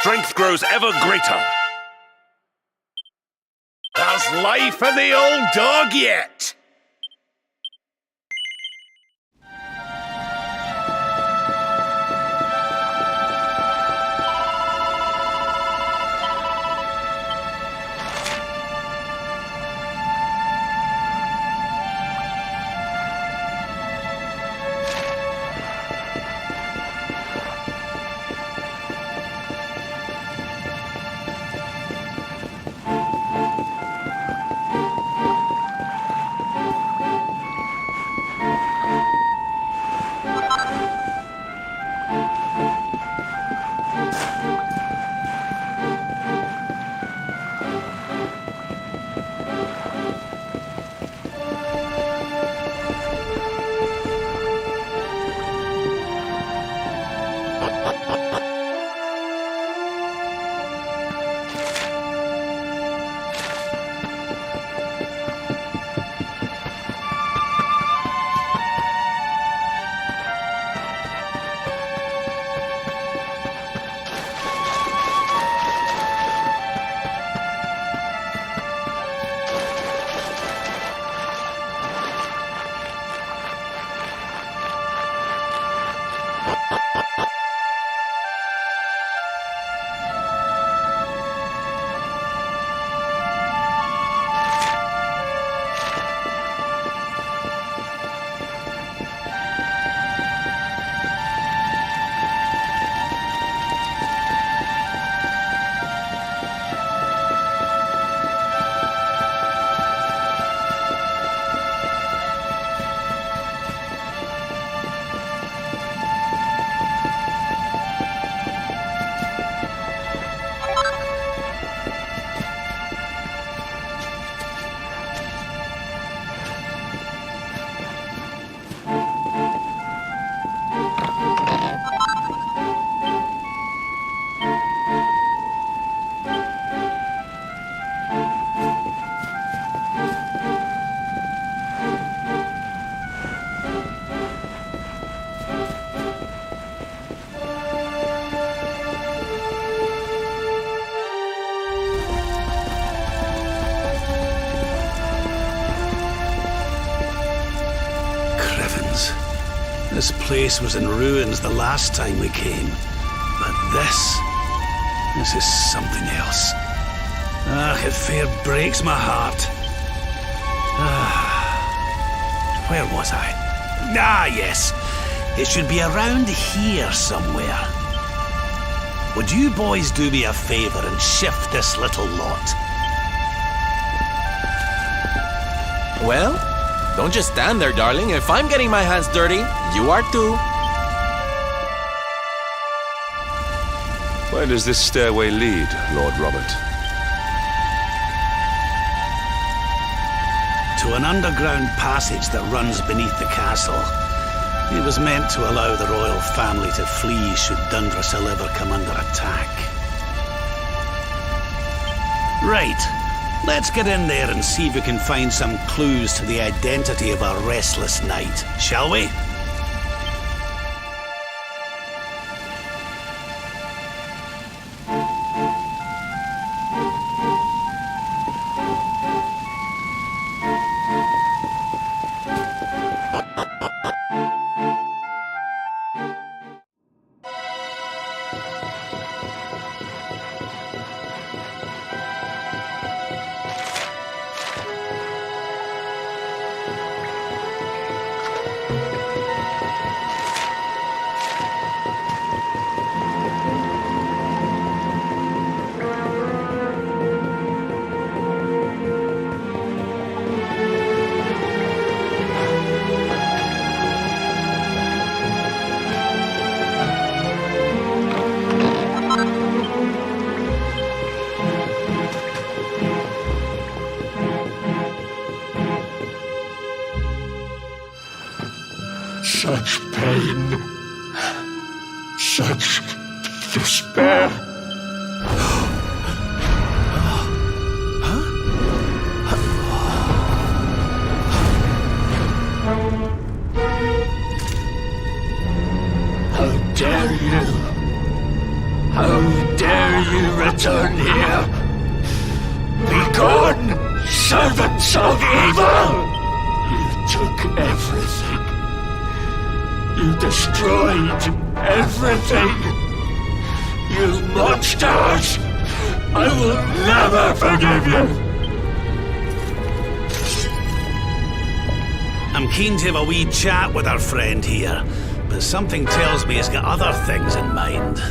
strength grows ever greater. How's life for the old dog yet? This place was in ruins the last time we came. But this is something else. It fair breaks my heart. Where was I? Yes. It should be around here somewhere. Would you boys do me a favor and shift this little lot? Well, don't just stand there, darling. If I'm getting my hands dirty, you are too. Where does this stairway lead, Lord Robert? To an underground passage that runs beneath the castle. It was meant to allow the royal family to flee should Dundrasil ever come under attack. Right. Let's get in there and see if we can find some clues to the identity of our restless knight, shall we? you return here? Begone, servants of evil! You took everything. You destroyed everything. You monsters! I will never forgive you! I'm keen to have a wee chat with our friend here, but something tells me he's got other things in mind.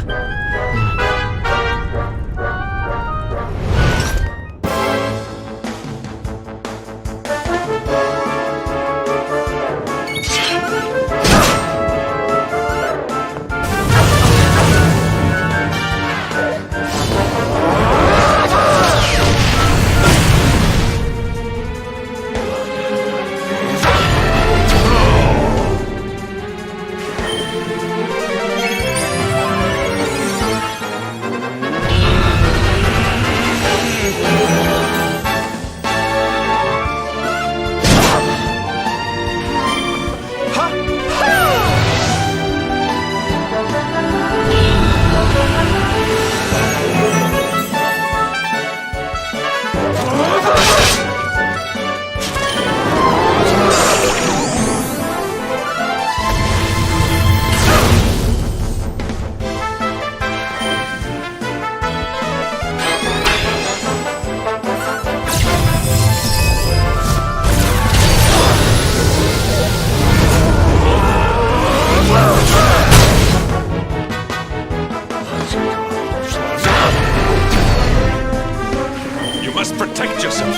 You must protect yourself.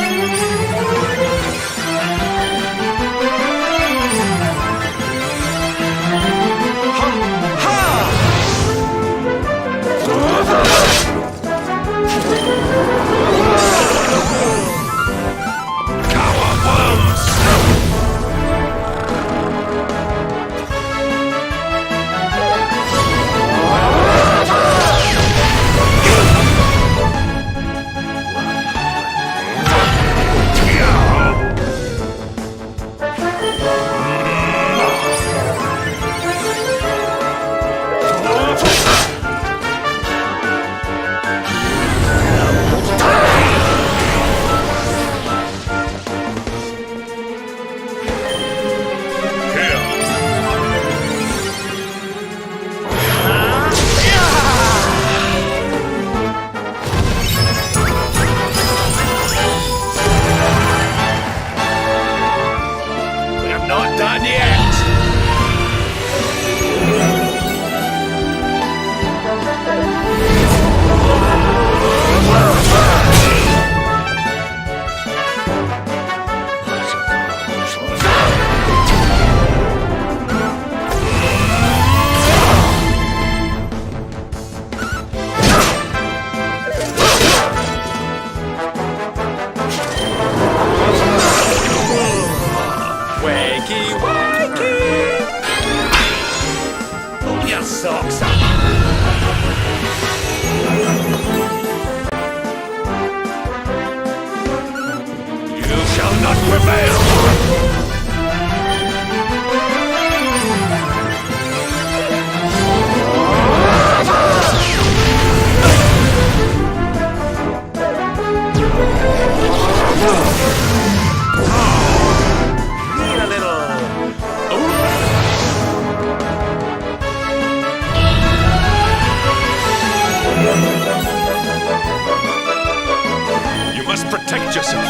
Socks up. You shall not prevail! Protect yourself.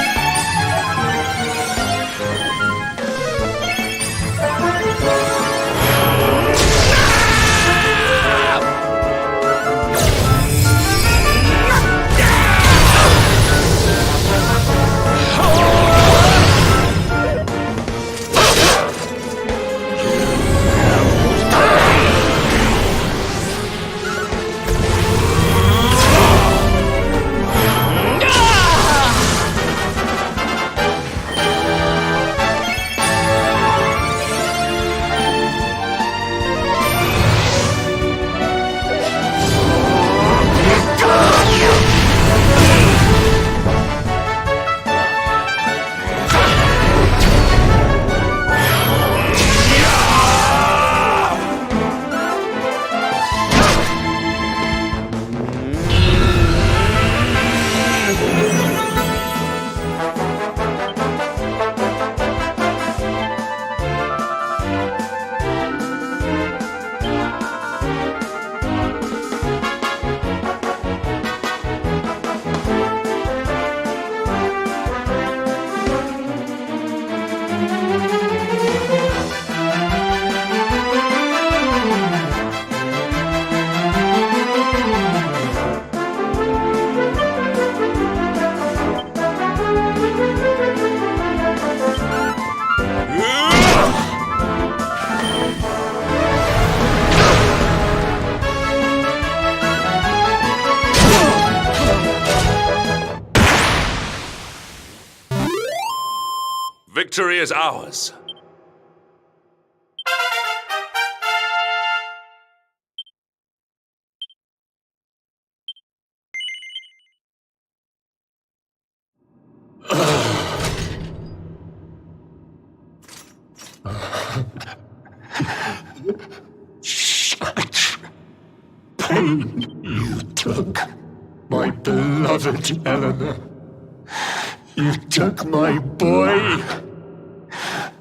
Victory is ours. Such pain you took, my beloved Eleanor. You took my boy.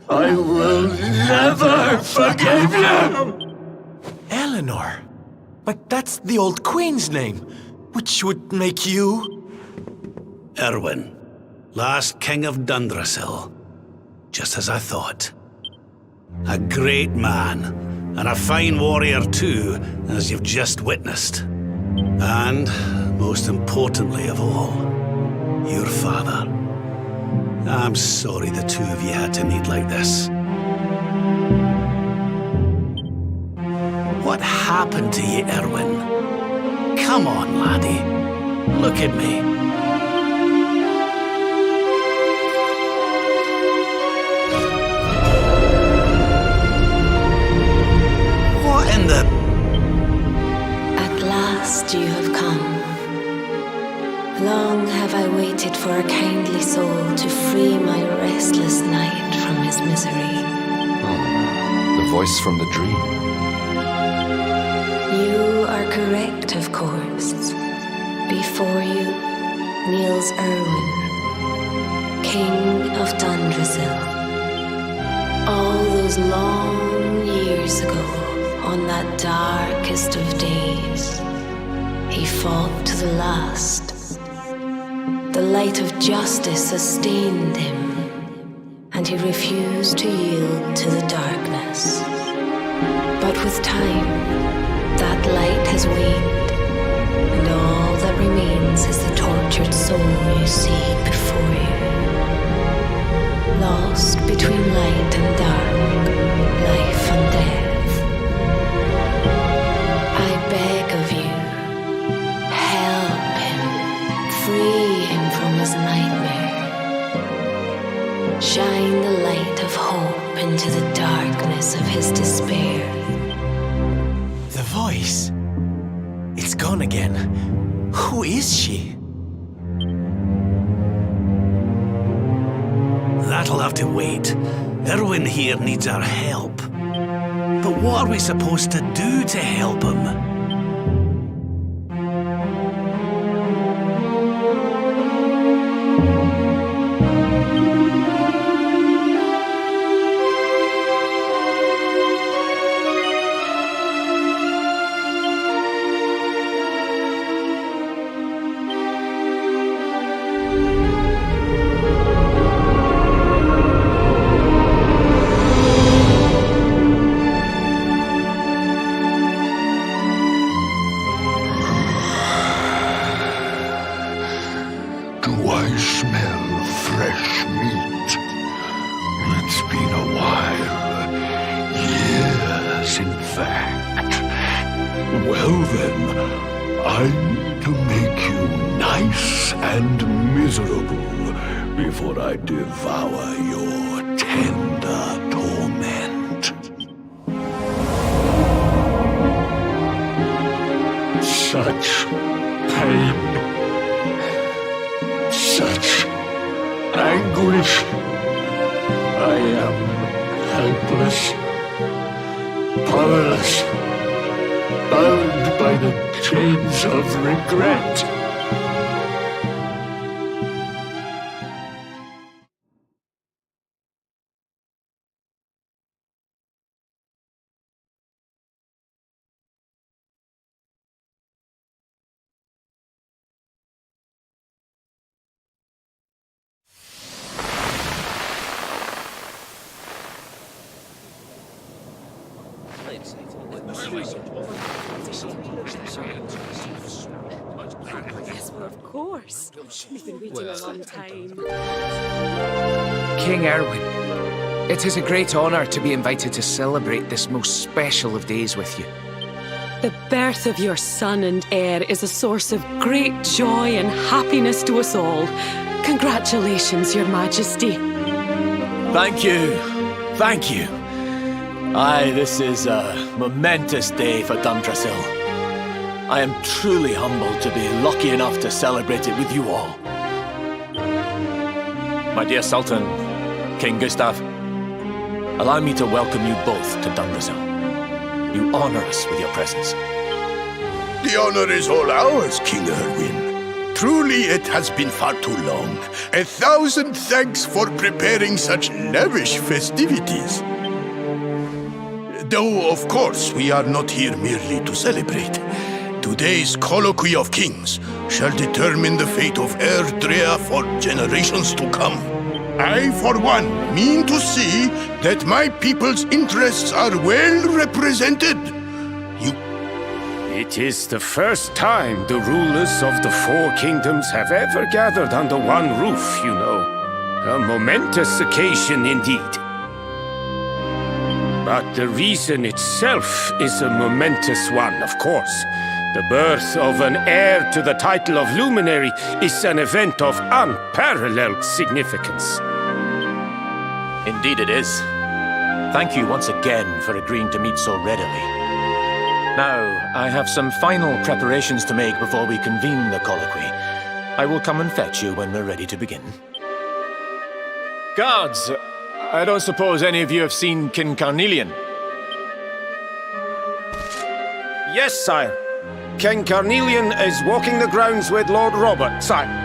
I will never forgive you! Eleanor? But that's the old queen's name, which would make you... Erwin, last king of Dundrasil. Just as I thought. A great man, and a fine warrior too, as you've just witnessed. And, most importantly of all, your father. I'm sorry the two of you had to meet like this. What happened to you, Erwin? Come on, laddie. Look at me. What in the... At last you have come. Long have I waited for a kindly soul to free my restless night from his misery. The voice from the dream. You are correct, of course. Before you kneels Erwin, King of Dundrasil. All those long years ago, on that darkest of days, he fought to the last. The light of justice sustained him, and he refused to yield to the darkness. But with time, that light has waned, and all that remains is the tortured soul you see before you. Lost between light and dark, life and death. I beg of you, help him, free him from his nightmare. Shine the light of hope into the darkness of his despair. The voice. It's gone again. Who is she? That'll have to wait. Erwin here needs our help. But what are we supposed to do to help him? Do I smell fresh meat? It's been a while. Years, in fact. Well then, I need to make you nice and miserable before I devour your tender torment. Such pain. Such anguish. I am helpless, powerless, bound by the chains of regret. Yes, well, of course. We've been waiting a long time. King Erwin, it is a great honor to be invited to celebrate this most special of days with you. The birth of your son and heir is a source of great joy and happiness to us all. Congratulations, Your Majesty. Thank you. Thank you. Aye, this is a momentous day for Dundrasil. I am truly humbled to be lucky enough to celebrate it with you all. My dear Sultan, King Gustav, allow me to welcome you both to Dundrasil. You honor us with your presence. The honor is all ours, King Erwin. Truly, it has been far too long. 1,000 thanks for preparing such lavish festivities. Though, of course, we are not here merely to celebrate. Today's Colloquy of Kings shall determine the fate of Erdrea for generations to come. I, for one, mean to see that my people's interests are well represented. It is the first time the rulers of the Four Kingdoms have ever gathered under one roof, you know. A momentous occasion indeed. But the reason itself is a momentous one, of course. The birth of an heir to the title of Luminary is an event of unparalleled significance. Indeed it is. Thank you once again for agreeing to meet so readily. Now, I have some final preparations to make before we convene the colloquy. I will come and fetch you when we're ready to begin. Guards, I don't suppose any of you have seen King Carnelian? Yes, sire. King Carnelian is walking the grounds with Lord Robert, sire.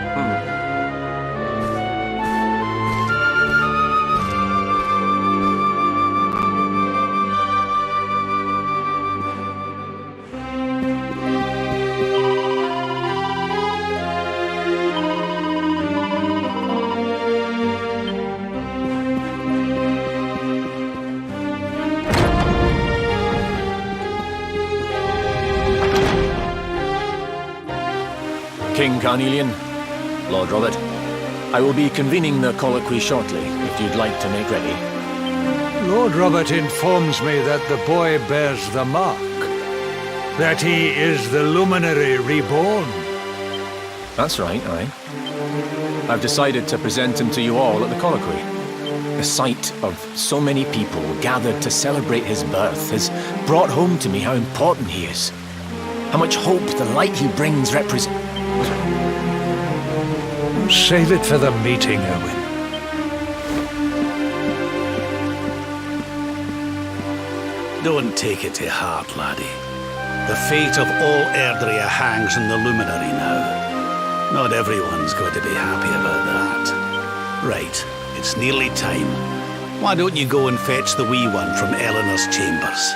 King Carnelian, Lord Robert, I will be convening the colloquy shortly, if you'd like to make ready. Lord Robert informs me that the boy bears the mark, that he is the Luminary reborn. That's right, aye. I've decided to present him to you all at the colloquy. The sight of so many people gathered to celebrate his birth has brought home to me how important he is. How much hope the light he brings represents. Save it for the meeting, Erwin. Don't take it to heart, laddie. The fate of all Erdrea hangs in the Luminary now. Not everyone's going to be happy about that. Right, it's nearly time. Why don't you go and fetch the wee one from Eleanor's chambers?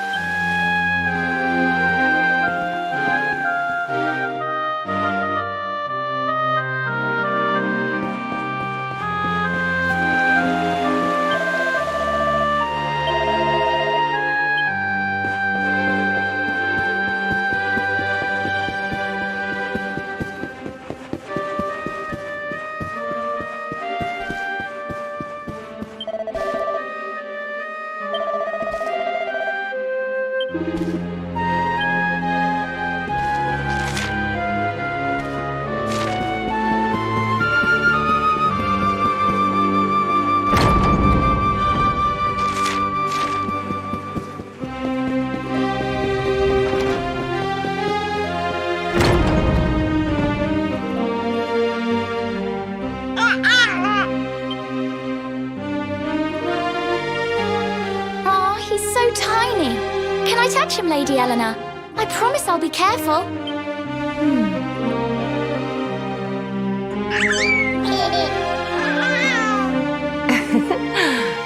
Touch him, Lady Eleanor. I promise I'll be careful.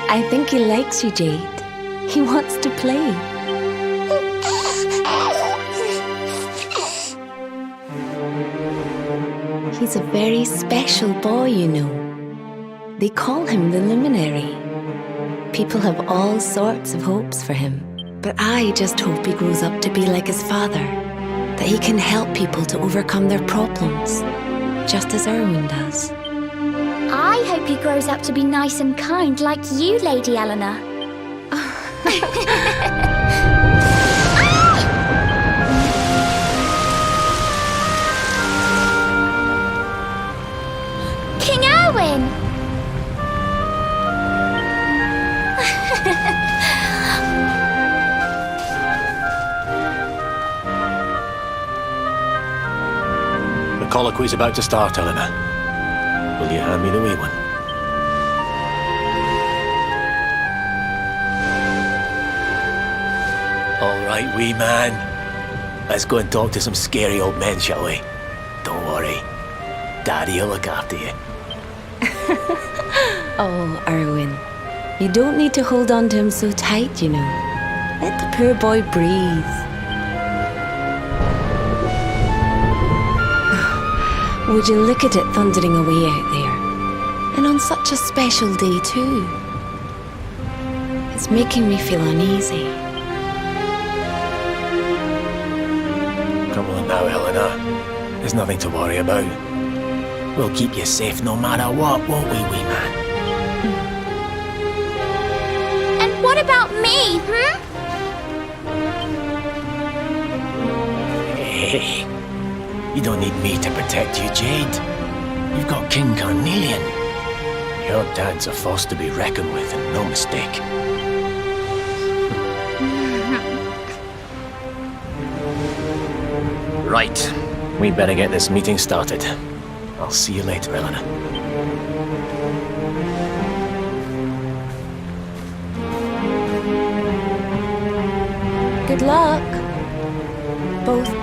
I think he likes you, Jade. He wants to play. He's a very special boy, you know. They call him the Luminary. People have all sorts of hopes for him. But I just hope he grows up to be like his father. That he can help people to overcome their problems. Just as Erwin does. I hope he grows up to be nice and kind like you, Lady Eleanor. King Erwin! The colloquy's about to start, Eleanor. Will you hand me the wee one? All right, wee man. Let's go and talk to some scary old men, shall we? Don't worry. Daddy will look after you. Oh, Erwin. You don't need to hold on to him so tight, you know. Let the poor boy breathe. Would you look at it thundering away out there? And on such a special day, too. It's making me feel uneasy. Come on now, Eleanor. There's nothing to worry about. We'll keep you safe no matter what, won't we, wee man? And what about me, Hey, you don't need me to protect you, Jade. You've got King Carnelian. Your dad's a force to be reckoned with, and no mistake. Right. We'd better get this meeting started. I'll see you later, Eleanor. Good luck. Both.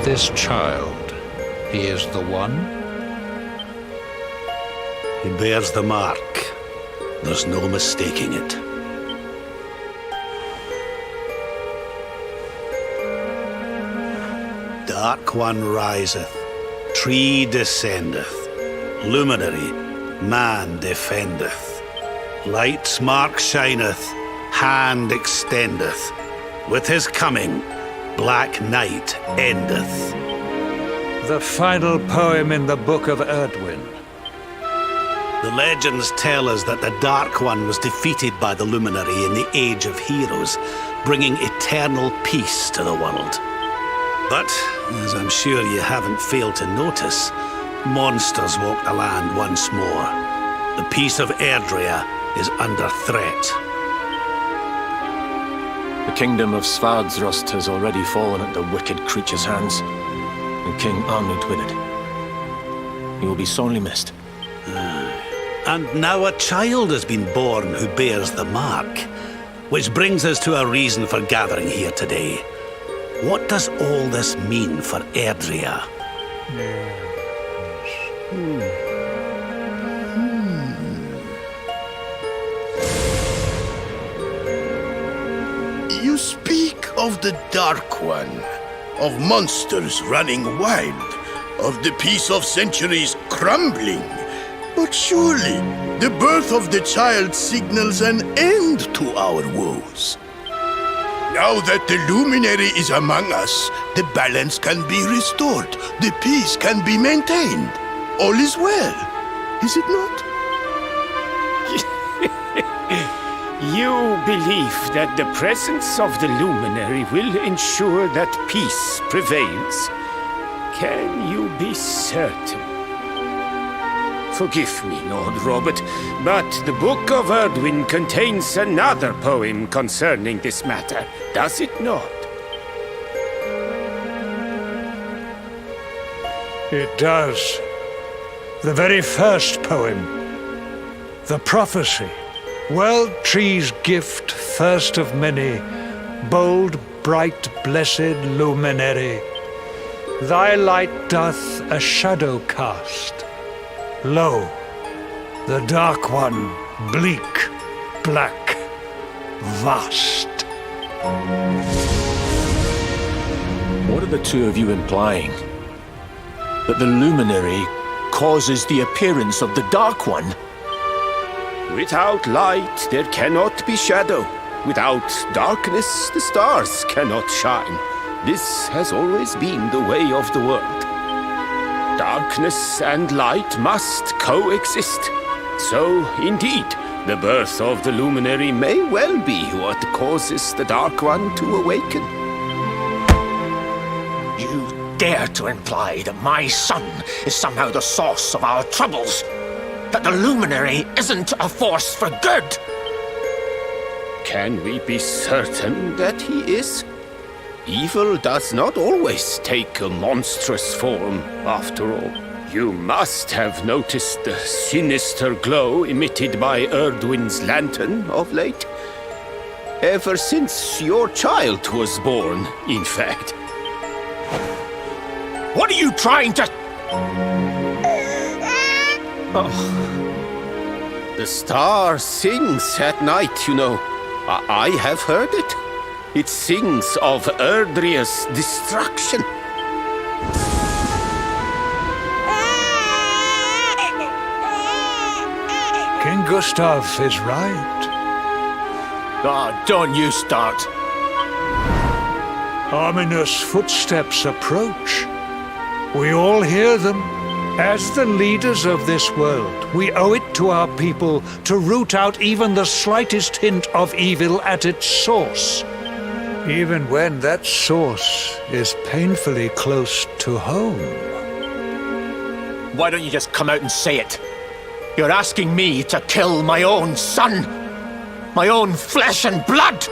This child, he is the one? He bears the mark. There's no mistaking it. Dark One riseth, tree descendeth, luminary, man defendeth. Light's mark shineth, hand extendeth. With his coming, black night endeth. The final poem in the Book of Erdwin. The legends tell us that the Dark One was defeated by the Luminary in the Age of Heroes, bringing eternal peace to the world. But, as I'm sure you haven't failed to notice, monsters walk the land once more. The peace of Erdrea is under threat. The kingdom of Svardsrust has already fallen at the wicked creature's hands, and King Arnund with it. He will be sorely missed. And now a child has been born who bears the mark, which brings us to a reason for gathering here today. What does all this mean for Erdrea? You speak of the Dark One, of monsters running wild, of the peace of centuries crumbling. But surely, the birth of the child signals an end to our woes. Now that the luminary is among us, the balance can be restored, the peace can be maintained. All is well, is it not? You believe that the presence of the luminary will ensure that peace prevails. Can you be certain? Forgive me, Lord Robert, but the Book of Erdwin contains another poem concerning this matter, does it not? It does. The very first poem. The prophecy. World tree's gift, first of many, bold, bright, blessed luminary. Thy light doth a shadow cast. Lo, the dark one, bleak, black, vast. What are the two of you implying? That the luminary causes the appearance of the Dark One? Without light, there cannot be shadow. Without darkness, the stars cannot shine. This has always been the way of the world. Darkness and light must coexist. So, indeed, the birth of the luminary may well be what causes the Dark One to awaken. You dare to imply that my son is somehow the source of our troubles? That the luminary isn't a force for good? Can we be certain that he is? Evil does not always take a monstrous form, after all. You must have noticed the sinister glow emitted by Erdwin's lantern of late. Ever since your child was born, in fact. What are you trying to... Oh. The star sings at night, you know. I have heard it. It sings of Erdria's destruction. King Gustav is right. Ah, don't you start. Ominous footsteps approach. We all hear them. As the leaders of this world, we owe it to our people to root out even the slightest hint of evil at its source. Even when that source is painfully close to home. Why don't you just come out and say it? You're asking me to kill my own son. My own flesh and blood.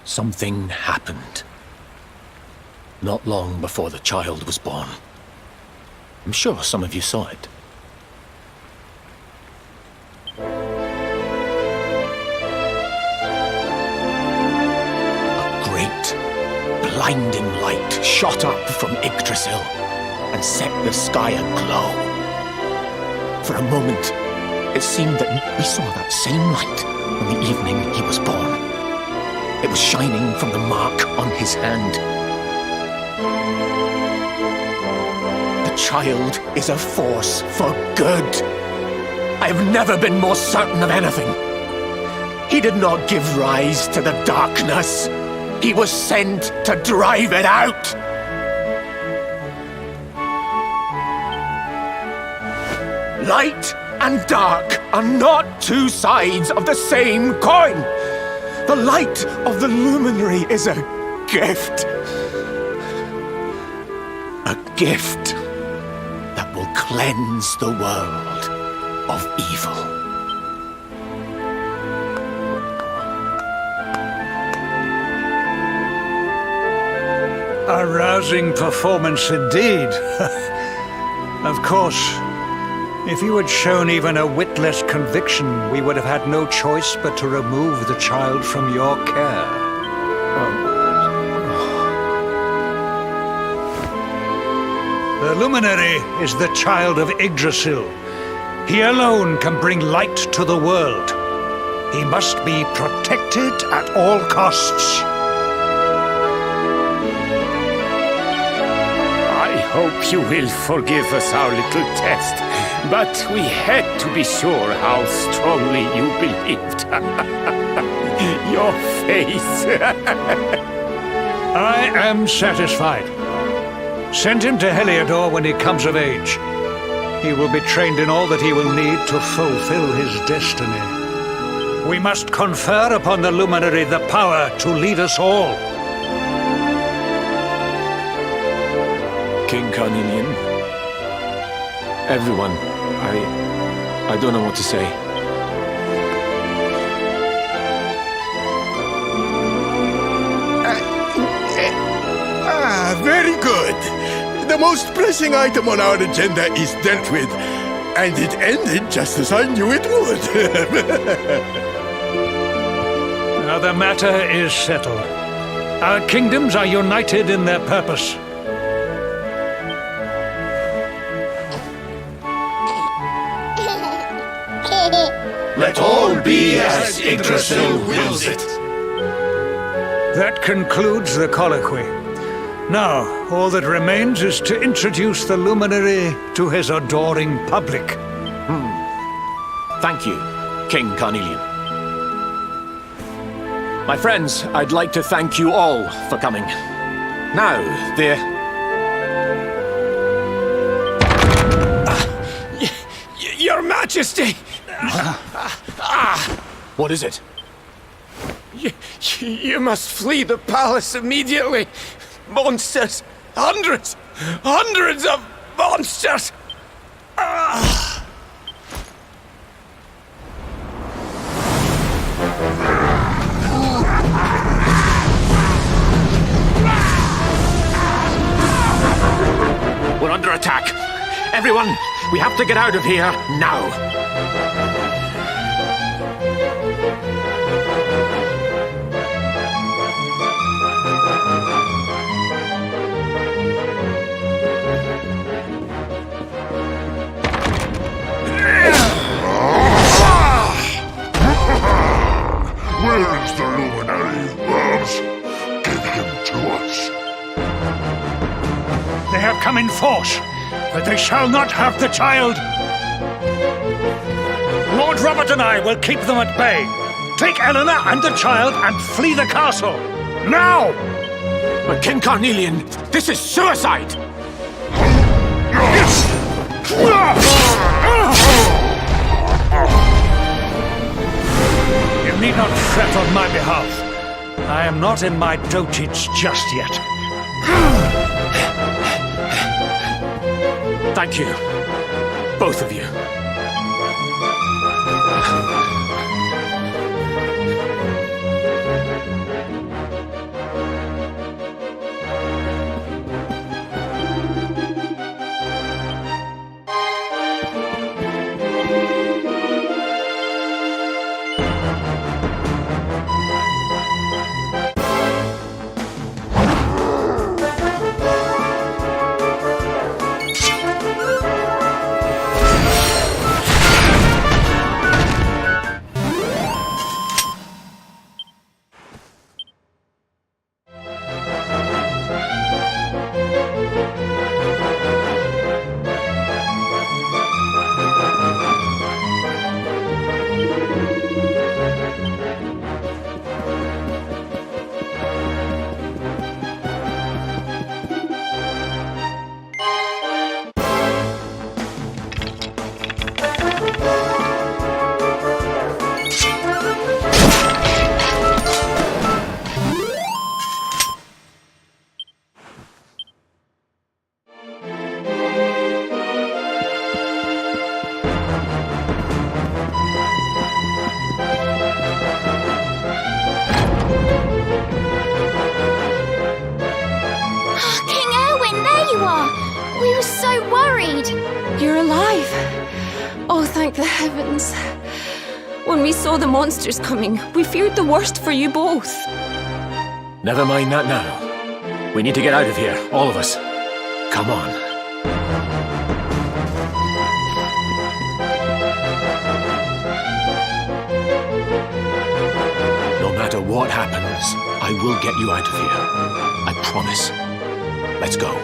Something happened. Not long before the child was born. I'm sure some of you saw it. A great, blinding light shot up from Yggdrasil and set the sky aglow. For a moment, it seemed that we saw that same light on the evening he was born. It was shining from the mark on his hand. The child is a force for good. I have never been more certain of anything. He did not give rise to the darkness. He was sent to drive it out. Light and dark are not two sides of the same coin. The light of the luminary is a gift. A gift that will cleanse the world of evil. A rousing performance indeed. Of course, if you had shown even a whit less conviction, we would have had no choice but to remove the child from your care. The luminary is the child of Yggdrasil. He alone can bring light to the world. He must be protected at all costs. I hope you will forgive us our little test, but we had to be sure how strongly you believed. Your face. I am satisfied. Send him to Heliodor when he comes of age. He will be trained in all that he will need to fulfill his destiny. We must confer upon the Luminary the power to lead us all. King Carnelian. Everyone, I don't know what to say. Very good. The most pressing item on our agenda is dealt with, and it ended just as I knew it would. Now the matter is settled. Our kingdoms are united in their purpose. Let all be as Yggdrasil wills it. That concludes the colloquy. Now, all that remains is to introduce the Luminary to his adoring public. Thank you, King Carnelian. My friends, I'd like to thank you all for coming. Now, Your Majesty! what is it? You must flee the palace immediately. Monsters! Hundreds of monsters! We're under attack. Everyone, we have to get out of here now. Where is the Luminary, Worms? Give him to us. They have come in force, but they shall not have the child. Lord Robert and I will keep them at bay. Take Eleanor and the child and flee the castle. Now! But King Carnelian, this is suicide! You need not fret on my behalf. I am not in my dotage just yet. Thank you, both of you. We were so worried. You're alive. Oh, thank the heavens. When we saw the monsters coming, we feared the worst for you both. Never mind that now. We need to get out of here, all of us. Come on. No matter what happens, I will get you out of here. I promise. Let's go.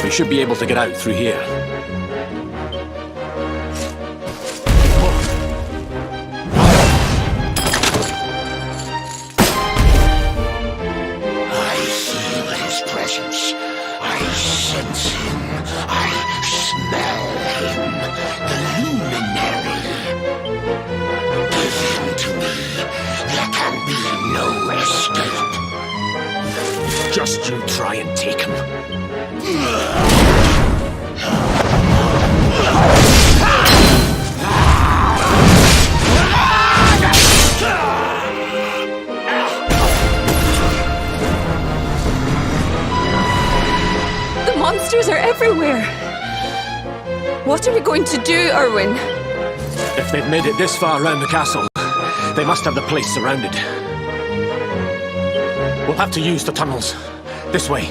We should be able to get out through here. I feel his presence. I sense him. I smell him. The luminary. Give him to me. There can be no escape. Just you try and take him. The monsters are everywhere. What are we going to do, Erwin? If they've made it this far around the castle, they must have the place surrounded. We'll have to use the tunnels. This way.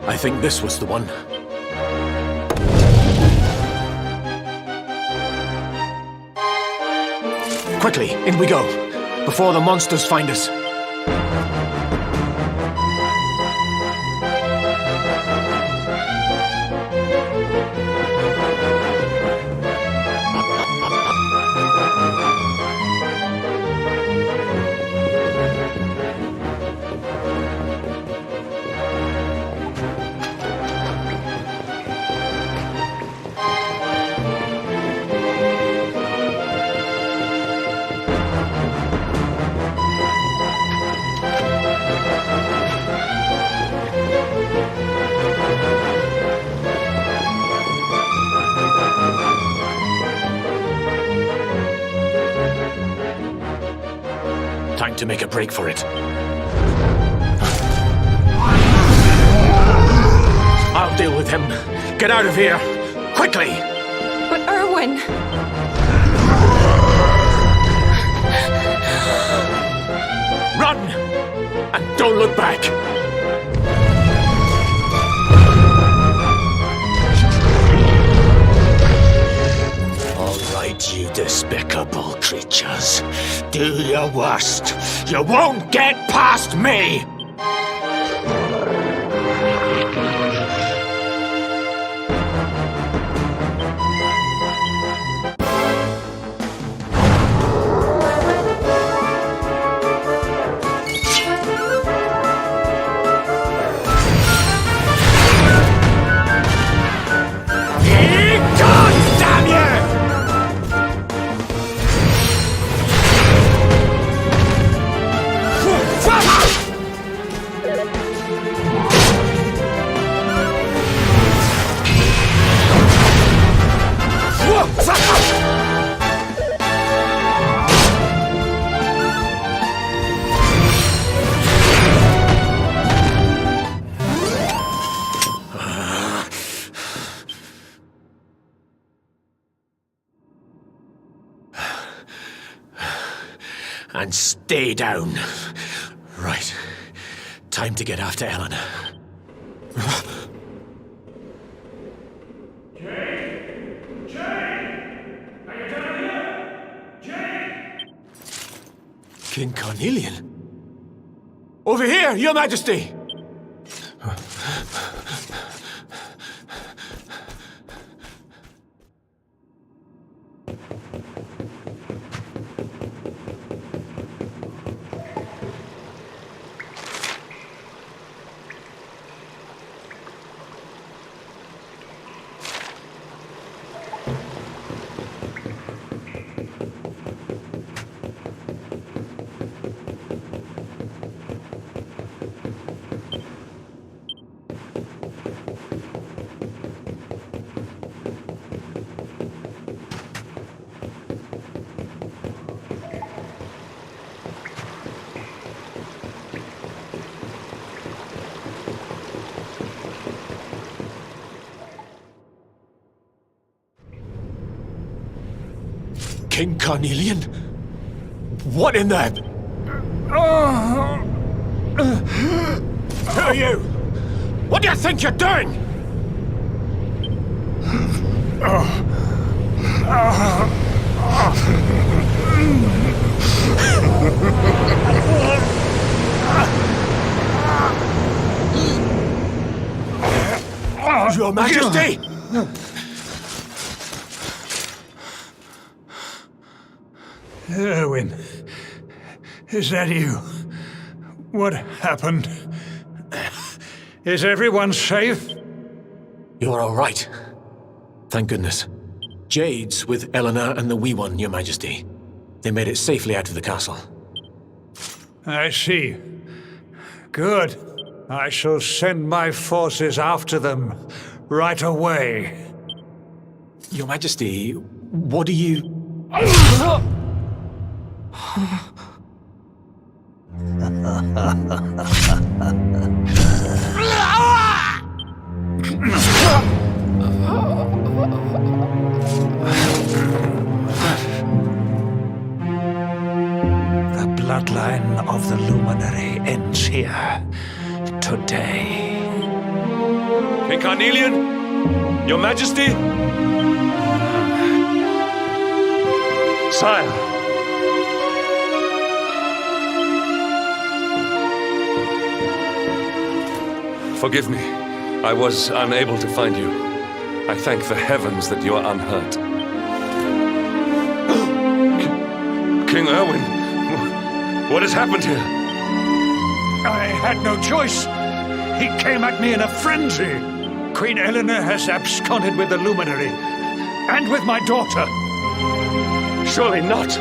I think this was the one. Quickly, in we go, before the monsters find us. time to make a break for it. I'll deal with him. Get out of here! Quickly! But Erwin... Run! And don't look back! All right, you despicable creatures. Do your worst. You won't get past me! And stay down. Right. Time to get after Eleanor. King Carnelian? Over here, Your Majesty! King Carnelian? What in the... Who are you? What do you think you're doing? Your Majesty! Erwin, is that you? What happened? Is everyone safe? You're all right. Thank goodness. Jade's with Eleanor and the Wee One, Your Majesty. They made it safely out of the castle. I see. Good. I shall send my forces after them right away. Your Majesty, what do you... The bloodline of the Luminary ends here today. King Carnelian? Your Majesty? Sire. Forgive me. I was unable to find you. I thank the heavens that you are unhurt. King Erwin, what has happened here? I had no choice. He came at me in a frenzy. Queen Eleanor has absconded with the Luminary, and with my daughter. Surely not.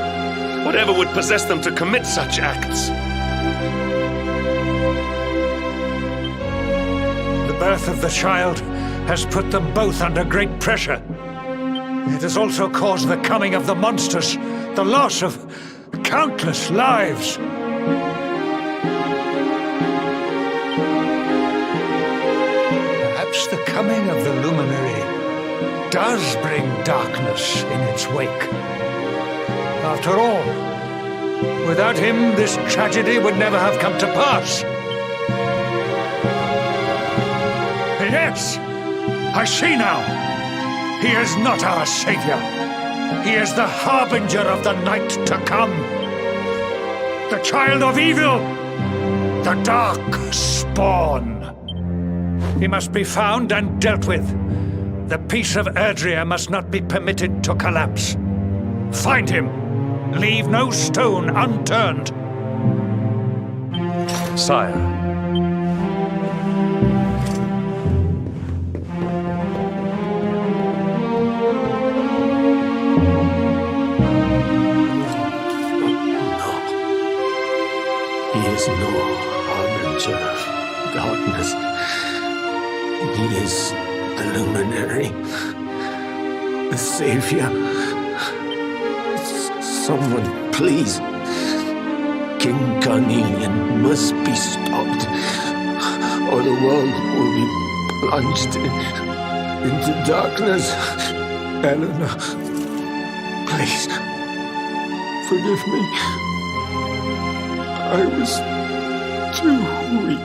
Whatever would possess them to commit such acts? The birth of the child has put them both under great pressure. It has also caused the coming of the monsters, the loss of countless lives. coming of the Luminary does bring darkness in its wake. After all, without him, this tragedy would never have come to pass. Yes, I see now. He is not our savior. He is the harbinger of the night to come. The child of evil. The dark spawn. He must be found and dealt with. The peace of Erdrea must not be permitted to collapse. Find him. Leave no stone unturned. Sire. He is no harbinger of darkness. He is the Luminary, the Savior. Someone, please. King Carnelian must be stopped, or the world will be plunged into darkness. Eleanor, please, forgive me. I was too weak.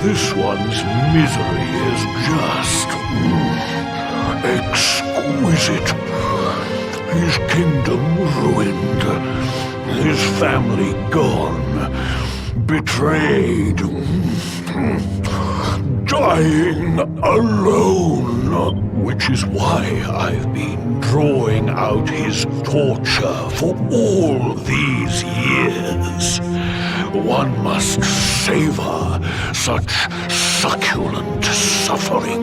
This one's misery is just exquisite. His kingdom ruined, his family gone, betrayed, dying alone, which is why I've been drawing out his torture for all these years. One must savor such succulent suffering.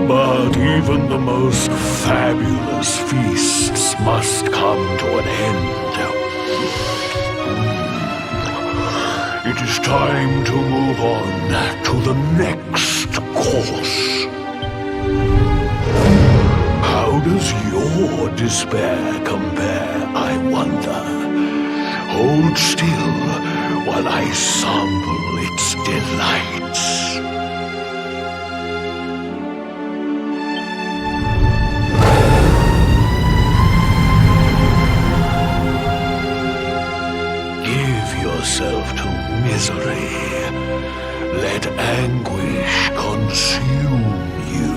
But even the most fabulous feasts must come to an end. It is time to move on to the next course. How does your despair compare, I wonder? Hold still while I sample its delights. Give yourself to misery. Let anguish consume you.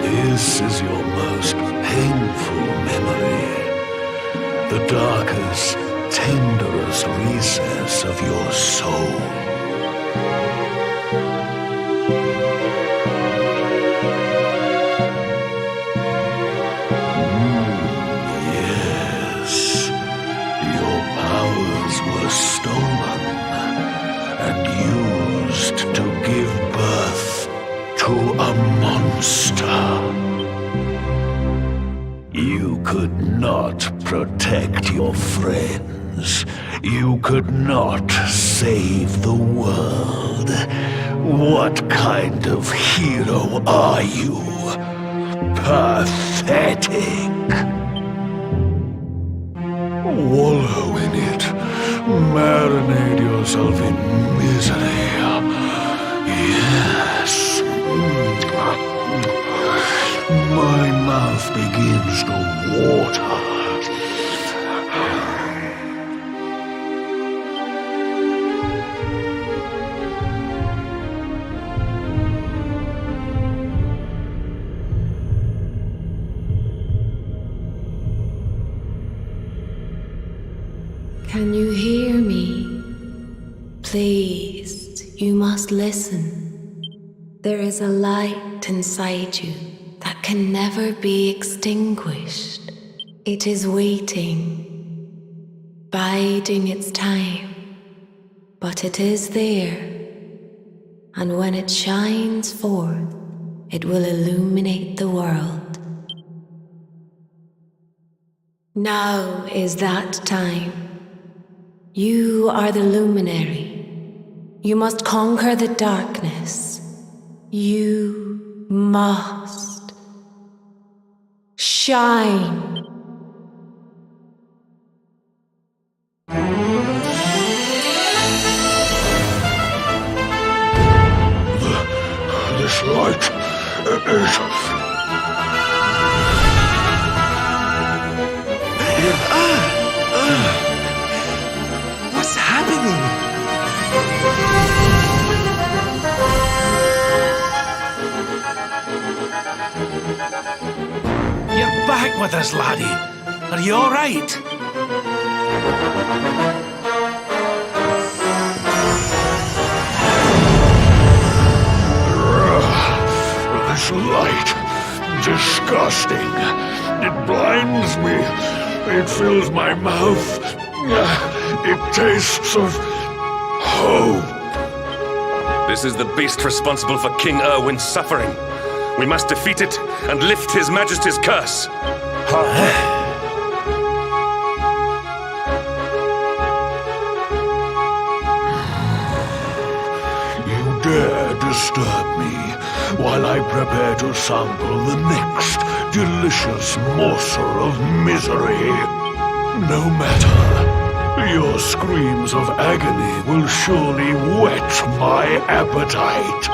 This is your most painful memory, the darkest, tenderest recess of your soul. Yes, your powers were stolen and used to give birth to a monster. You could not protect your friends. You could not save the world. What kind of hero are you? Pathetic. Wallow in it. Marinate yourself in misery. Yes. My mouth begins to water. Can you hear me? Please, you must listen. There is a light inside you that can never be extinguished. It is waiting, biding its time, but it is there, and when it shines forth, it will illuminate the world. Now is that time. You are the luminary. You must conquer the darkness. You must shine. This light is... What's happening? You're back with us, laddie. Are you all right? This light... disgusting. It blinds me. It fills my mouth. It tastes of... home. This is the beast responsible for King Erwin's suffering. We must defeat it and lift His Majesty's curse. You dare disturb me while I prepare to sample the next delicious morsel of misery. No matter. Your screams of agony will surely whet my appetite.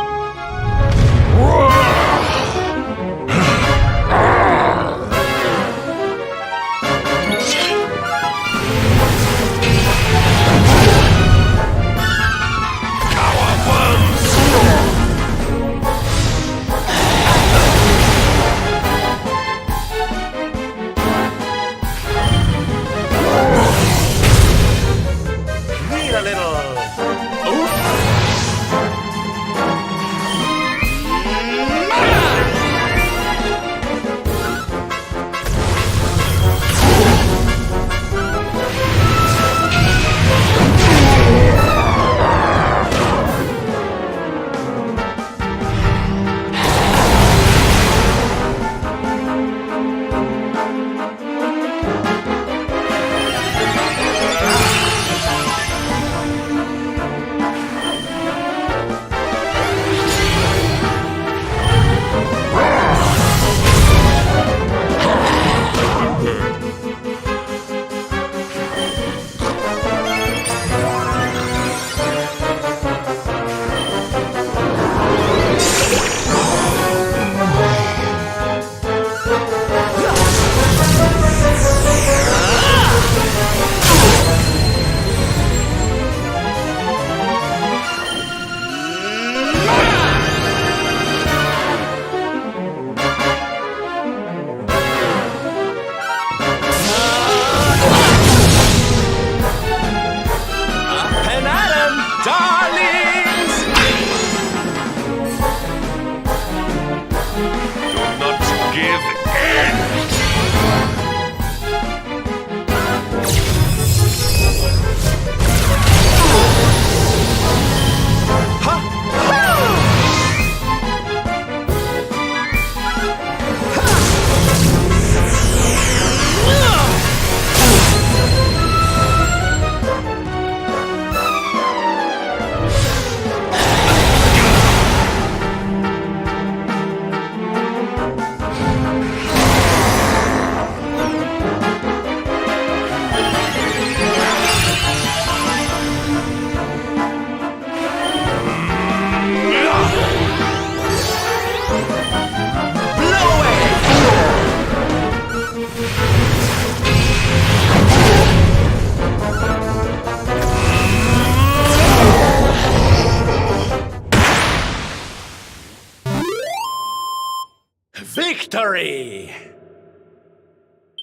Victory!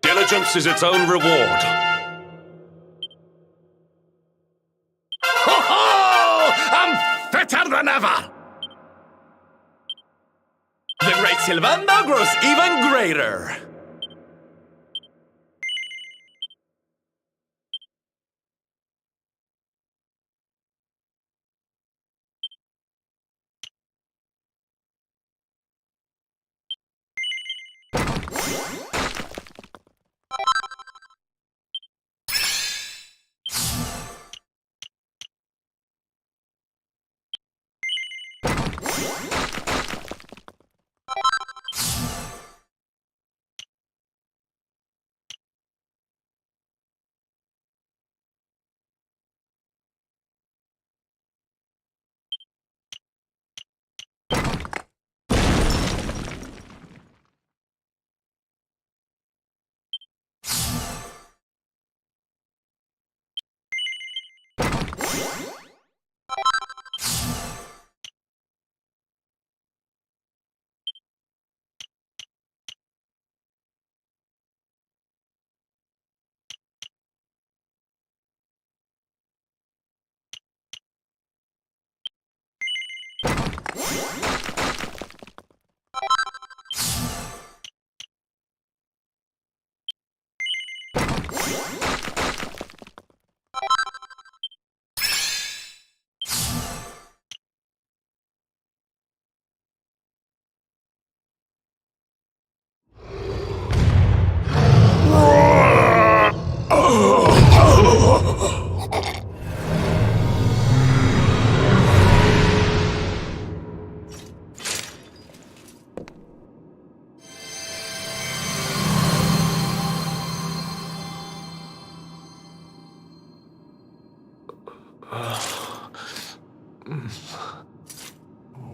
Diligence is its own reward. Ho ho! I'm fitter than ever! Silvando grows even greater.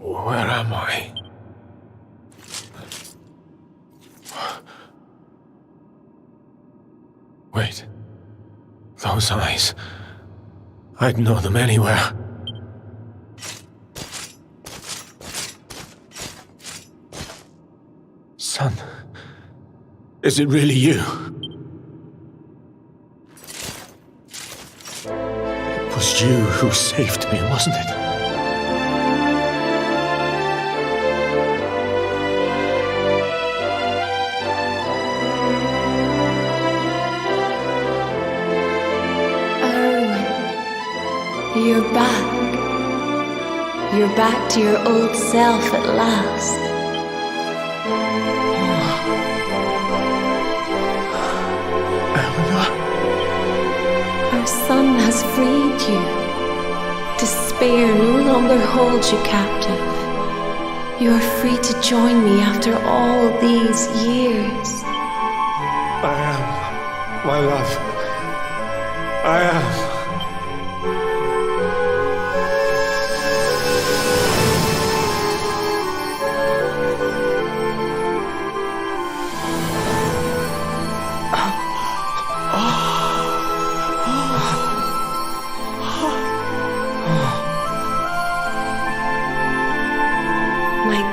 Where am I? Wait. Those eyes. I'd know them anywhere. Son. Is it really you? It was you who saved me, wasn't it? You're back. You're back to your old self at last. Eleanor? Our son has freed you. Despair no longer holds you captive. You are free to join me after all these years. I am, my love. I am.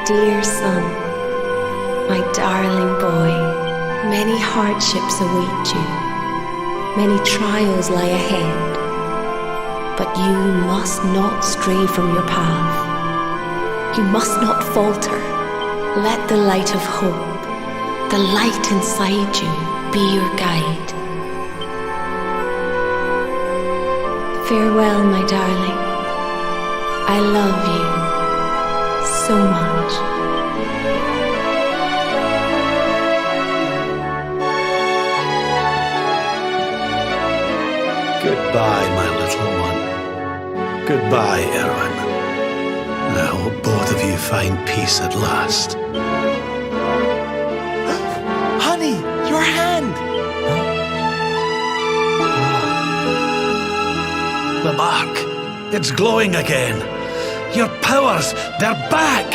Dear son, my darling boy, many hardships await you, many trials lie ahead, but you must not stray from your path. You must not falter. Let the light of hope, the light inside you, be your guide. Farewell, my darling. I love you so much. Goodbye, my little one. Goodbye, Erwin. I hope both of you find peace at last. Honey, your hand! The mark. It's glowing again. Your powers, they're back!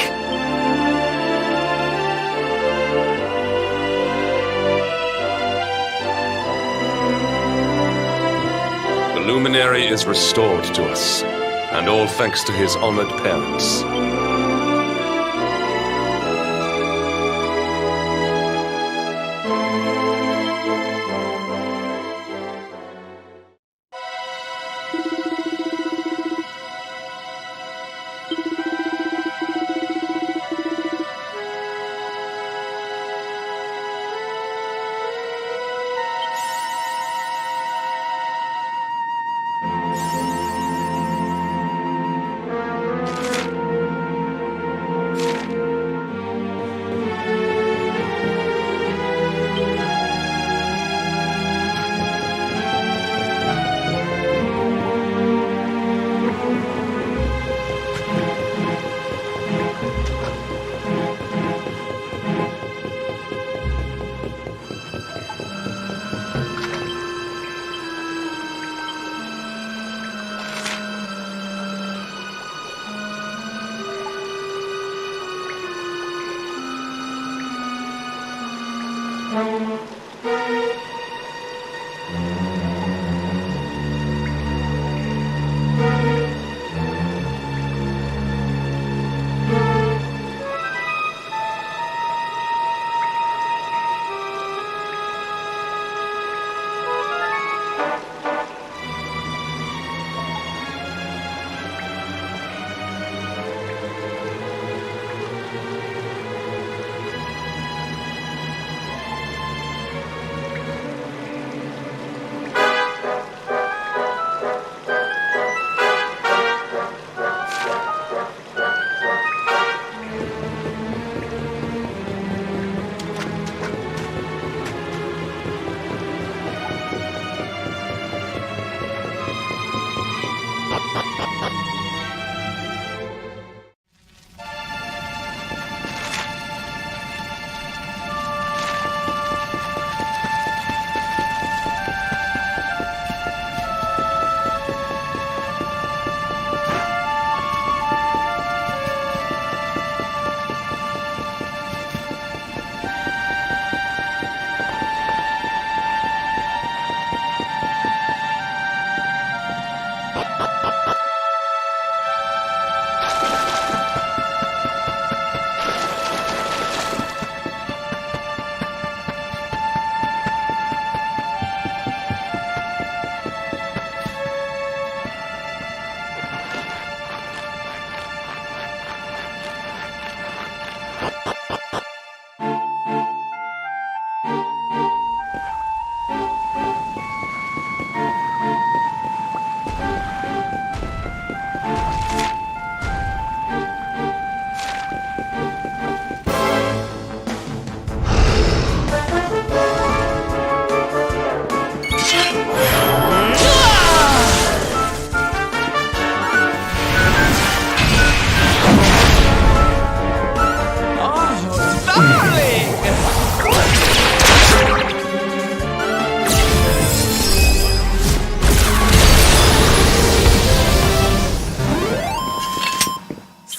The luminary is restored to us, and all thanks to his honored parents.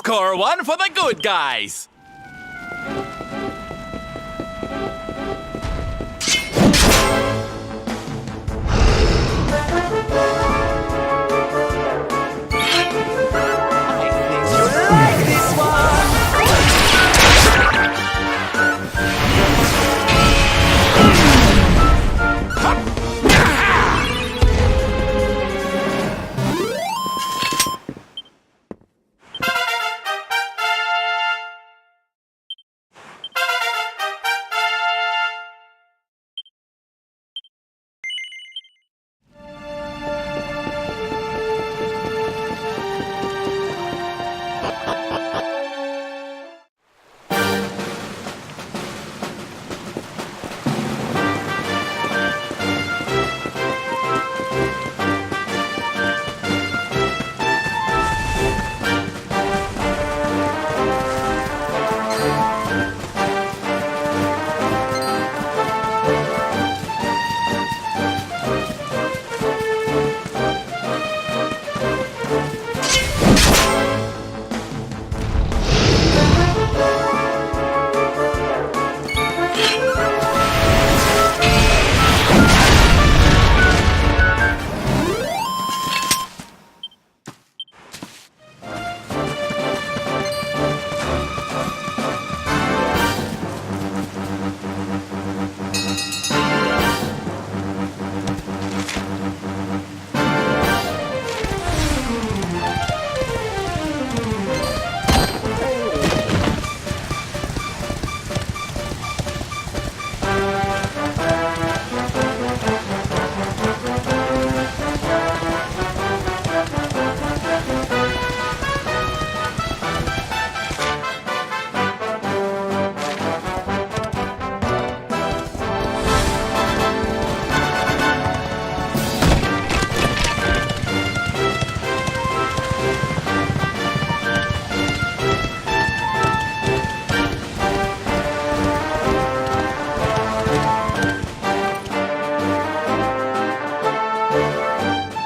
Score one for the good guys.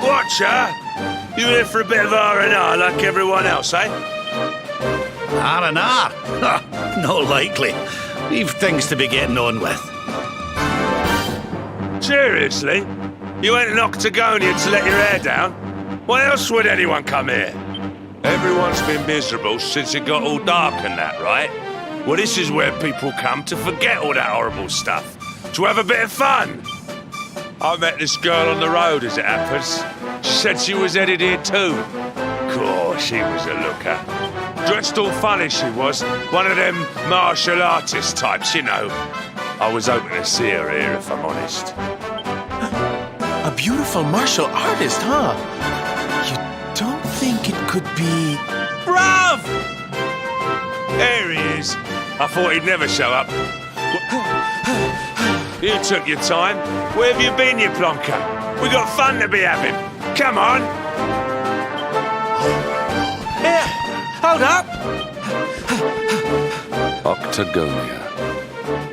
Watcher, you here for a bit of R&R like everyone else, eh? R&R? No likely. We've things to be getting on with. Seriously? You went in Octagonia to let your hair down? Why else would anyone come here? Everyone's been miserable since it got all dark and that, right? Well, this is where people come to forget all that horrible stuff. To have a bit of fun. I met this girl on the road, as it happens. She said she was headed here too. Cool, she was a looker. Dressed all funny, she was. One of them martial artist types, you know. I was hoping to see her here, if I'm honest. A beautiful martial artist, huh? You don't think it could be... Bruv! There he is. I thought he'd never show up. You took your time. Where have you been, you plonker? We got fun to be having. Come on. Here, hold up. Octagonia.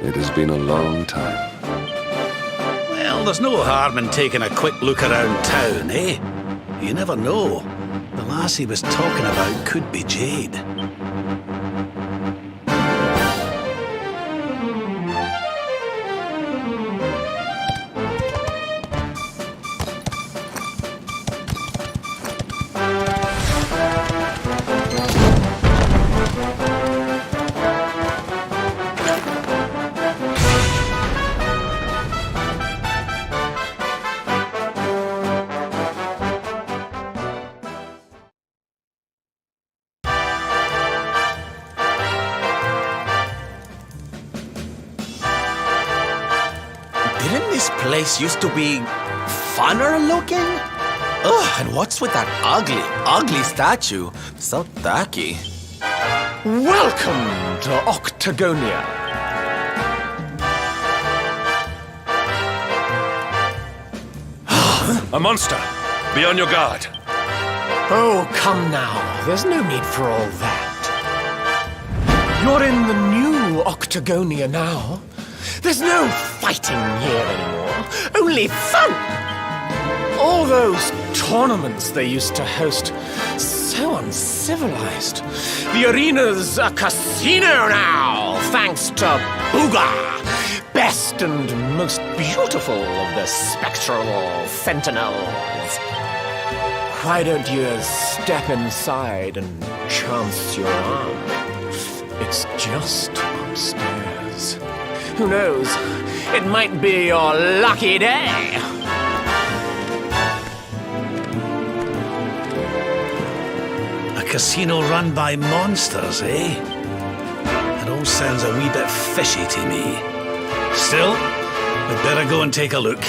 It has been a long time. Well, there's no harm in taking a quick look around town, eh? You never know. The lass he was talking about could be Jade. Didn't this place used to be funner looking? Ugh, and what's with that ugly statue? So tacky. Welcome to Octagonia. A monster! Be on your guard. Oh, come now. There's no need for all that. You're in the new Octagonia now. There's no fighting here anymore. Only fun! All those tournaments they used to host, so uncivilized. The arena's a casino now, thanks to Booga, best and most beautiful of the spectral sentinels. Why don't you step inside and chance your arm? It's just upstairs. Who knows? It might be your lucky day. A casino run by monsters, eh? It all sounds a wee bit fishy to me. Still, we'd better go and take a look.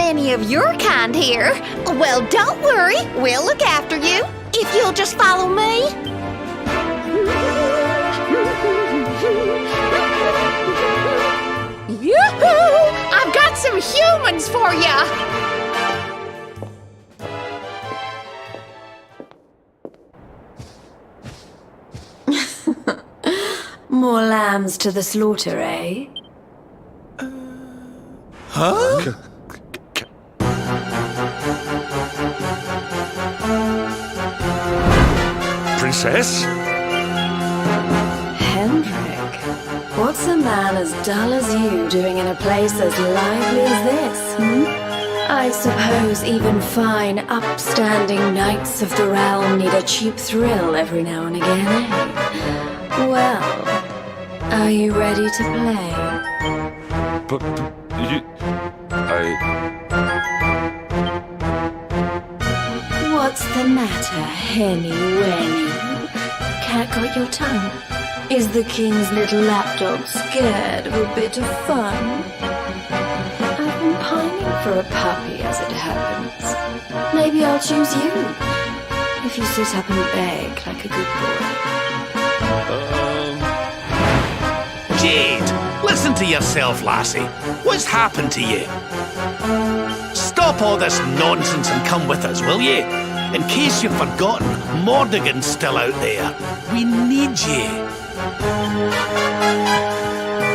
any of your kind here. Well, don't worry. We'll look after you if you'll just follow me. Yoo-hoo! I've got some humans for ya! More lambs to the slaughter, eh? Huh? Princess? Hendrik, what's a man as dull as you doing in a place as lively as this, I suppose even fine, upstanding knights of the realm need a cheap thrill every now and again, eh? Well, are you ready to play? But you... What's the matter, Henny Wenny? Cat got your tongue? Is the king's little lapdog scared of a bit of fun? I've been pining for a puppy as it happens. Maybe I'll choose you, if you sit up and beg like a good boy. Jade, listen to yourself, lassie. What's happened to you? Stop all this nonsense and come with us, will you? In case you've forgotten, Mordegon's still out there. We need you.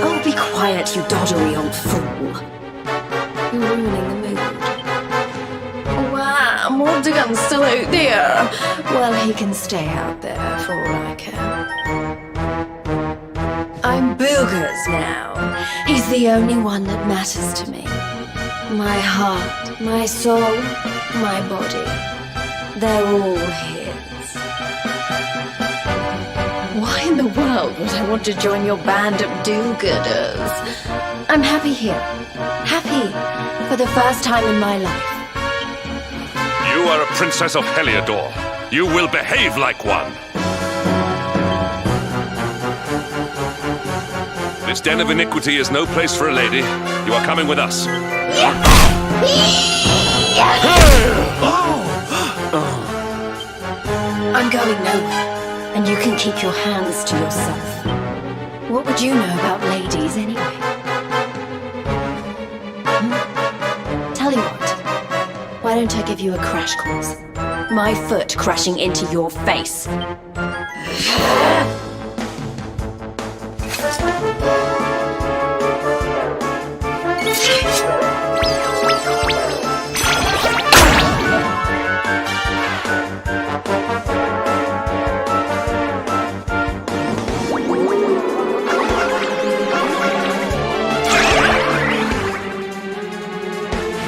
Oh, be quiet, you doddery old fool. You're ruining the mood. Wow, Mordegon's still out there. Well, he can stay out there for all I care. I'm Boogers now. He's the only one that matters to me. My heart, my soul, my body. They're all his. Why in the world would I want to join your band of do-gooders? I'm happy here. Happy for the first time in my life. You are a princess of Heliodor. You will behave like one. This den of iniquity is no place for a lady. You are coming with us. I'm going nowhere, and you can keep your hands to yourself. What would you know about ladies, anyway? Tell you what, why don't I give you a crash course? My foot crashing into your face.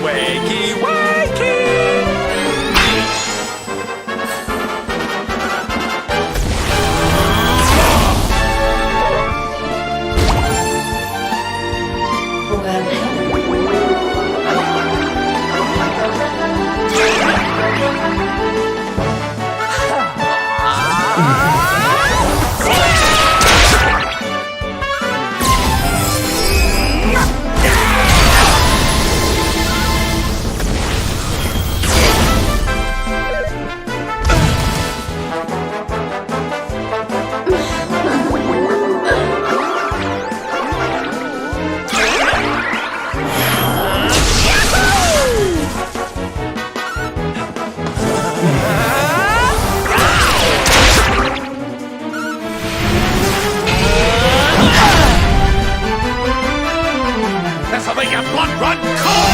Wakey, wakey! This'll make your blood run cold!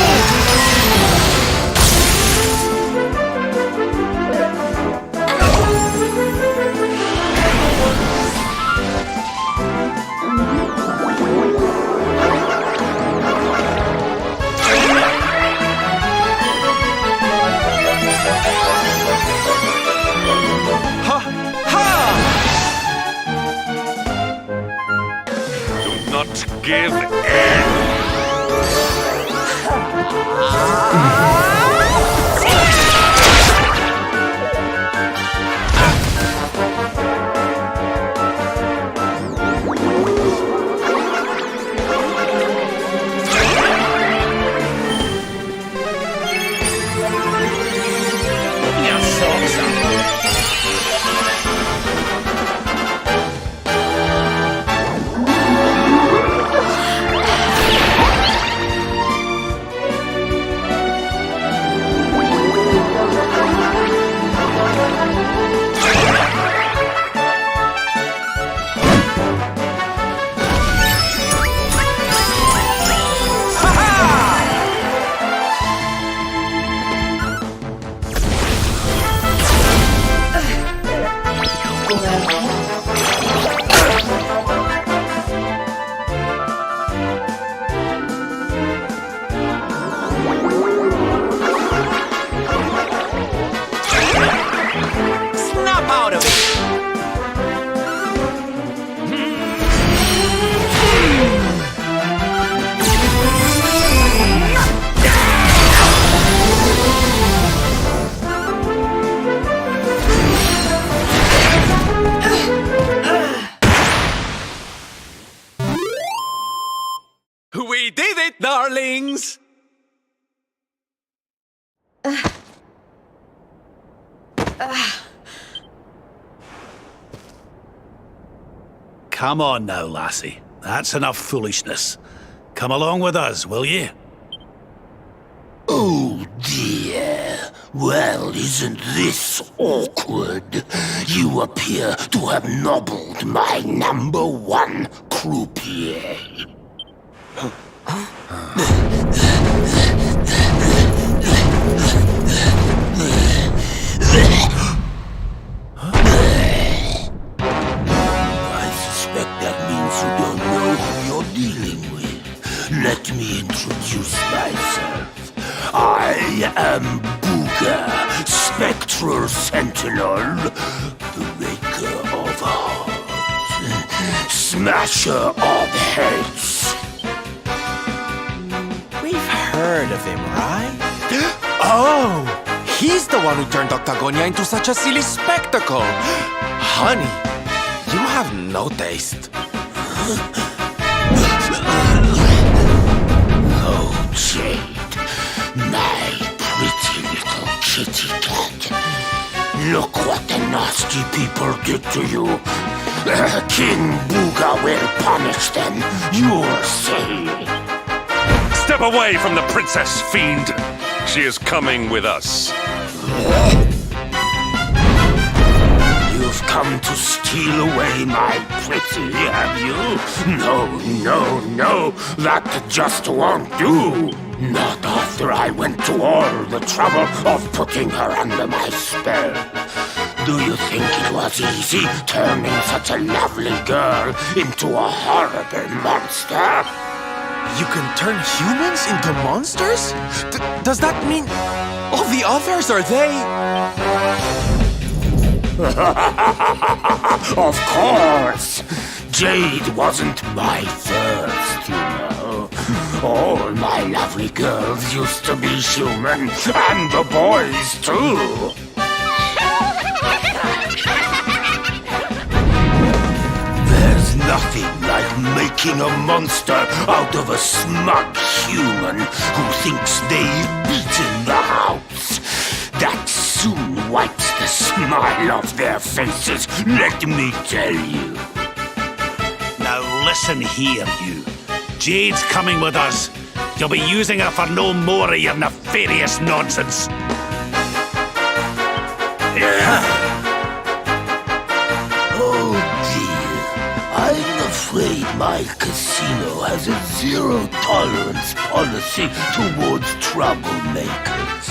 Do not give in. Come on now, lassie. That's enough foolishness. Come along with us, will you? Oh dear. Well, isn't this awkward? You appear to have nobbled my #1 croupier. I suspect that means you don't know who you're dealing with. Let me introduce myself. I am Booga, Spectral Sentinel, the Maker of Hearts, Smasher of Heads. We've heard of him, right? Oh, he's the one who turned Octagonia into such a silly spectacle. Honey, you have no taste. Oh, Jade, my pretty little kitty cat. Look what the nasty people did to you. King Booga will punish them, you'll see. Step away from the princess, fiend! She is coming with us. You've come to steal away my pretty, have you? No, that just won't do. Not after I went to all the trouble of putting her under my spell. Do you think it was easy turning such a lovely girl into a horrible monster? You can turn humans into monsters? Does that mean all the others are they? Of course! Jade wasn't my first, you know. All my lovely girls used to be human, and the boys too. There's nothing like making a monster out of a smug human who thinks they've beaten the house. That soon wipes the smile off their faces, let me tell you. Now listen here, you. Jade's coming with us. You'll be using her for no more of your nefarious nonsense. Oh dear, I'm afraid my casino has a zero-tolerance policy towards troublemakers.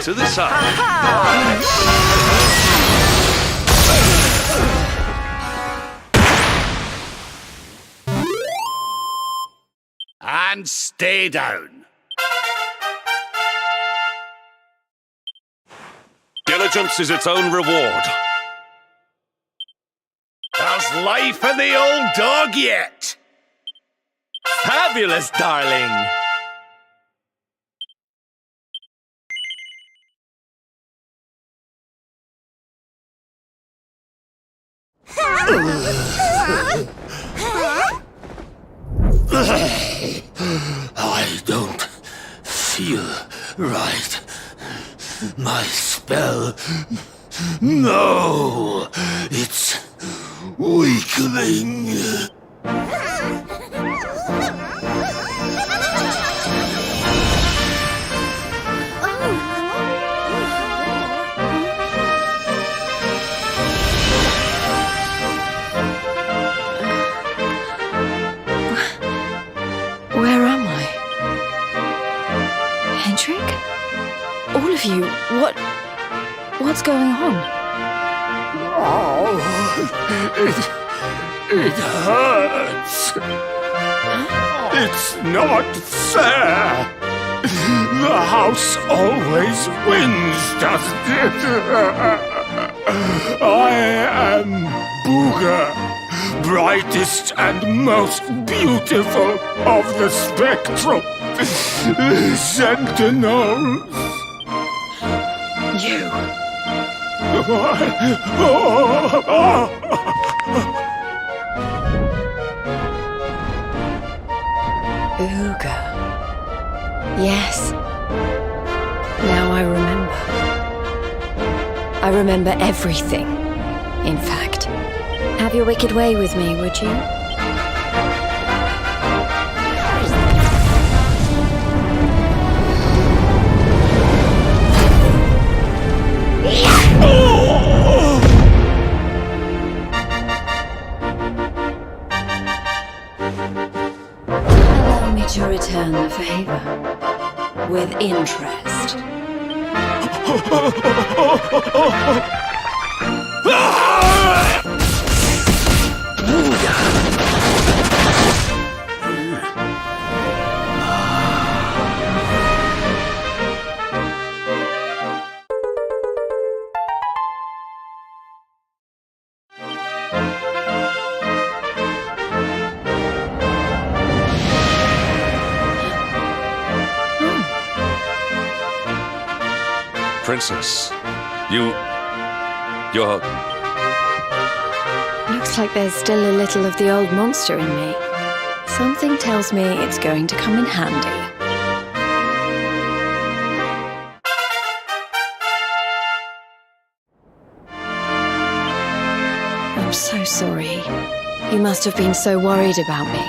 to the side. And stay down. Diligence is its own reward. There's life in the old dog yet. Fabulous, darling! I don't feel right. My spell... No! It's weakening. Where am I? Hendrik? All of you, what's going on? Oh, it hurts. It's not fair. The house always wins, doesn't it? I am Booga, brightest and most beautiful of the spectral sentinels. You. Ooga. Yes. Now I remember. I remember everything, in fact. Have your wicked way with me, would you? Allow me to return the favor with interest. Princess, you're... Looks like there's still a little of the old monster in me. Something tells me it's going to come in handy. I'm so sorry. You must have been so worried about me.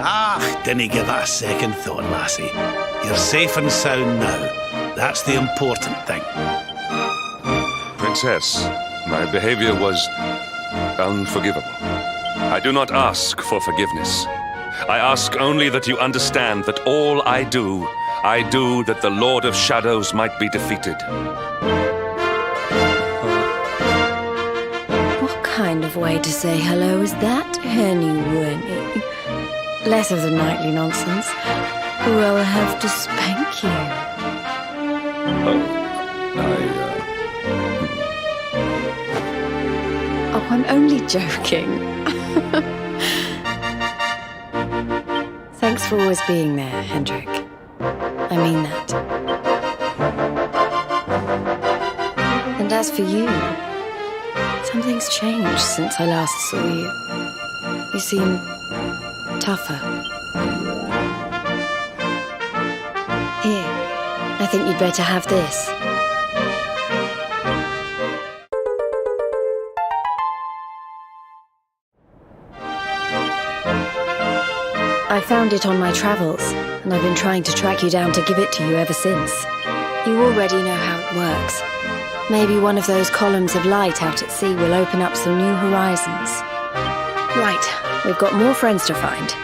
Ah, dinna give that a second thought, lassie. You're safe and sound now. That's the important thing. Princess, my behavior was unforgivable. I do not ask for forgiveness. I ask only that you understand that all I do that the Lord of Shadows might be defeated. What kind of way to say hello is that, Henny Winnie? Less of the nightly nonsense, or I'll have to spank you. Oh, I'm only joking. Thanks for always being there, Hendrik. I mean that. And as for you, something's changed since I last saw you. You seem tougher. Here, I think you'd better have this. I found it on my travels, and I've been trying to track you down to give it to you ever since. You already know how it works. Maybe one of those columns of light out at sea will open up some new horizons. Right, we've got more friends to find.